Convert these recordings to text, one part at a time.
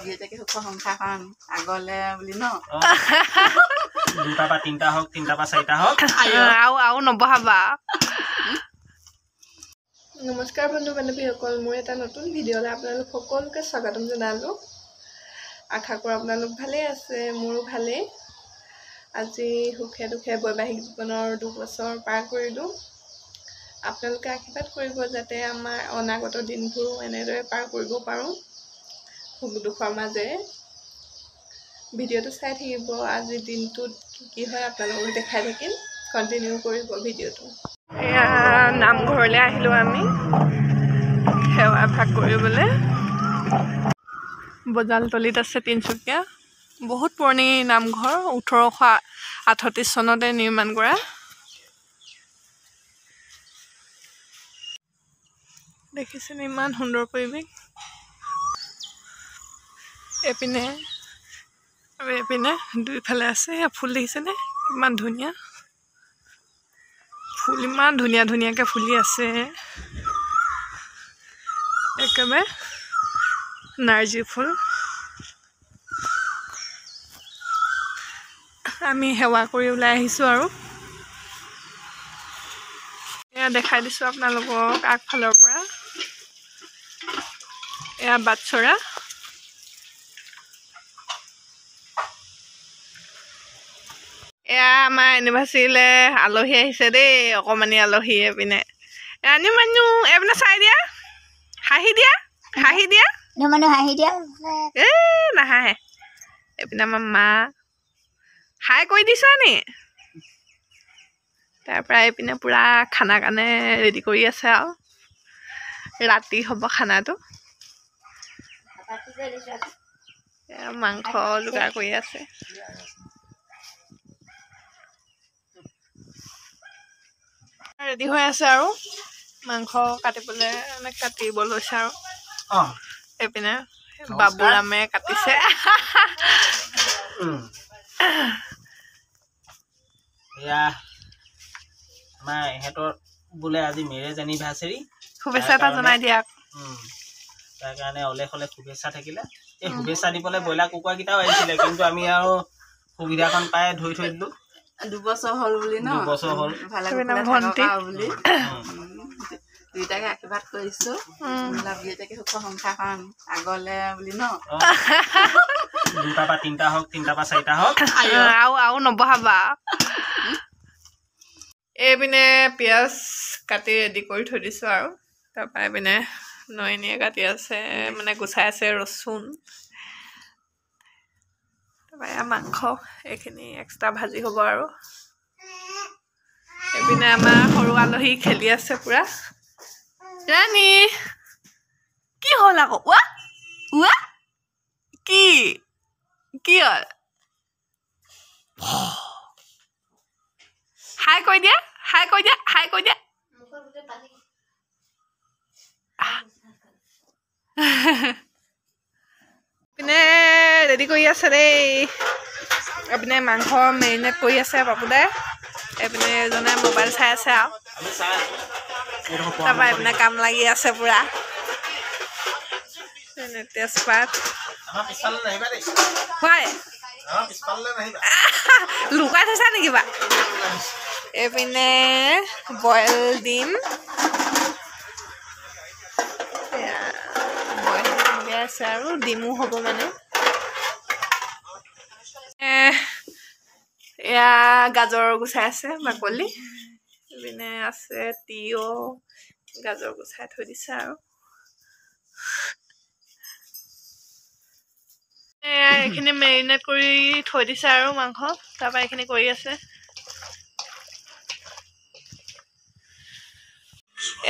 বিয়েটাকে সুখ সংসাৰখন আগলে বুলি ন দুটা বা তিনটা হওক তিনটা বা চাৰিটা হওক আৰু নবহাবা নমস্কাৰ বন্ধু বান্ধৱীসকল মোৰ এটা নতুন ভিডিঅ'লৈ আপোনালোক সকলোকে স্বাগতম জনালোঁ আশা কৰোঁ আপোনালোক ভালেই আছে মোৰো ভালেই আজি সুখে দুখে বৈবাহিক জীৱনৰ 2 বছৰ পাৰ কৰিলোঁ আপোনালোকে আশীৰ্বাদ কৰিব যাতে আমাৰ অনাগত দিনবোৰ এনেদৰে পাৰ কৰিব পাৰোঁ সুখ দুখৰ মাজেৰে ভিডিঅ'টো চাই থাকিব আজিৰ দিনটোত কি হয় আপোনালোকক দেখাই থাকিম কণ্টিনিউ কৰিব ভিডিঅ'টো এয়া নামঘৰলৈ আহিলোঁ আমি সেৱা ভাগ কৰিবলৈ বজালতলিত আছে তিনিচুকীয়া বহুত পুৰণি নামঘৰ 1838 চনতে নিৰ্মাণ কৰা দেখিছেনে ইমান সুন্দৰ পৰিৱেশ এপিনে আৰু এপিনে দুইফালে আছে ফুল দেখিছেনে ইমান ধুনীয়া ফুল ইমান ধুনীয়া ধুনীয়াকৈ ফুলি আছে একেবাৰে নাৰ্জী ফুল আমি সেৱা কৰি ওলাই আহিছোঁ আৰু এয়া দেখাই দিছোঁ আপোনালোকক আগফালৰ পৰা এয়া বাটচৰা এয়া আমাৰ এনিভাৰ্চাৰীলৈ আলহী আহিছে দেই অকণমানি আলহী এপিনে ৰাণী মানুহ এইপিনে চাই দিয়া হাঁহি দিয়া এই নাহাঁহে এইপিনে আমাৰ মা হাই কৈ দিছা নি তাৰপৰা এইপিনে পূৰা খানা কাৰণে ৰেডি কৰি আছে আৰু ৰাতি হ'ব খানাটো মাংস যোগাৰ কৰি আছে ৰেডি হৈ আছে আৰু মাংস কাটিবলৈ কাটিব লৈছে আৰু এইপিনে বাবুৰামে কাটিছে এয়া আমাৰ ইহঁতৰ বোলে আজি মেৰেজ এনিভাৰ্চাৰী শুভেচ্ছা এটা জনাই দিয়ক তাৰ কাৰণে অলেখ শুভেচ্ছা থাকিলে এই শুভেচ্ছা দিবলৈ ব্ৰইলাৰ কুকুৰাকেইটাও আহিছিলে কিন্তু আমি আৰু সুবিধাখন পাই ধৰি থৈ দিলোঁ 2 বছৰ হ'ল বুলি ন 2 বছৰ হ'ল ভালে বুলি দুইটাকে আশীৰ্বাদ কৰিছোঁ বিয়েটাকে সুখ সংসাৰখন আগলে বুলি ন দুটা বা তিনটা হওক তিনটা বা চাৰিটা হওক আৰু নবহাবা এইপিনে পিঁয়াজ কাটি ৰেডি কৰি থৈ দিছোঁ আৰু তাৰপৰা এইপিনে নয়নীয়ে কাটি আছে মানে গুচাই আছে ৰচুন তাৰপৰা এয়া মাংস এইখিনি এক্সট্ৰা ভাজি হ'ব আৰু এইপিনে আমাৰ সৰু আলহী খেলি আছে পূৰা ৰাণী কি হ'ল আকৌ কি হ'ল হাই কৈ দিয়া পিনে ৰেডি কৰি আছে দেই এইপিনে মাংস মেৰিনেট কৰি আছে বাবুদাই এইপিনে এজনে মোবাইল চাই আছে আৰু তাৰপৰা এইপিনে কাম লাগি আছে পূৰা তেজপাত লুকাই থৈছা নেকি বা এইপিনে বইল ডিম বইল আছে আৰু ডিমো হ'ব মানে এয়া গাজৰ গুচাই আছে বাকলি এইপিনে আছে তিয়হ গাজৰ গুচাই থৈ দিছে আৰু এইখিনি মেৰিনেট কৰি থৈ দিছে আৰু মাংস তাৰপৰা এইখিনি কৰি আছে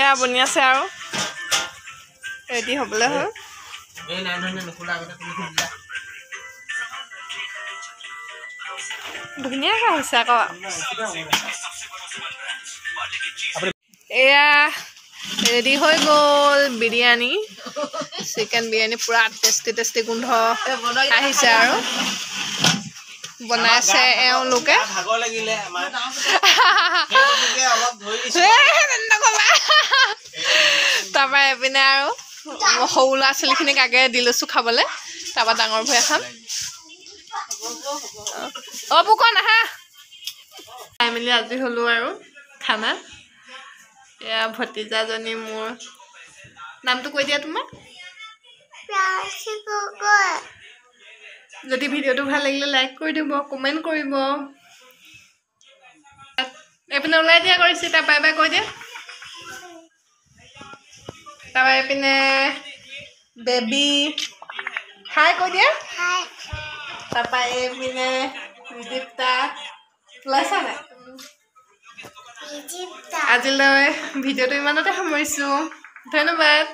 এয়া বনি আছে আৰু ৰেডি হ'বলৈ হ'ল ধুনীয়াকৈ হৈছে আকৌ এয়া ৰেডি হৈ গ'ল বিৰিয়ানী চিকেন বিৰিয়ানী পূৰা টেষ্টি গোন্ধ আহিছে আৰু বনাইছে এওঁলোকে তাৰপৰা এপিনে আৰু সৰু ল'ৰা ছোৱালীখিনিক আগে দি লৈছোঁ খাবলৈ তাৰপৰা ডাঙৰ ভূঞা খাম বুকন আহা খাই মেলি আজি হ'লো আৰু খানা এয়া ভতিজাজনী মোৰ নামটো কৈ দিয়া তোমাৰ যদি ভিডিঅ'টো ভাল লাগিলে লাইক কৰি দিব কমেণ্ট কৰিব এইপিনে ওলাই দিয়া কৰিছে তাৰ বাই বাই কৈ দিয়া তাৰপৰা এইপিনে বেবী হাই কৈ দিয়া তাৰপৰা এইপিনে বিদীপ্তা ওলাইছা নাই আজিলৈ ভিডিঅ'টো ইমানতে সামৰিছোঁ ধন্যবাদ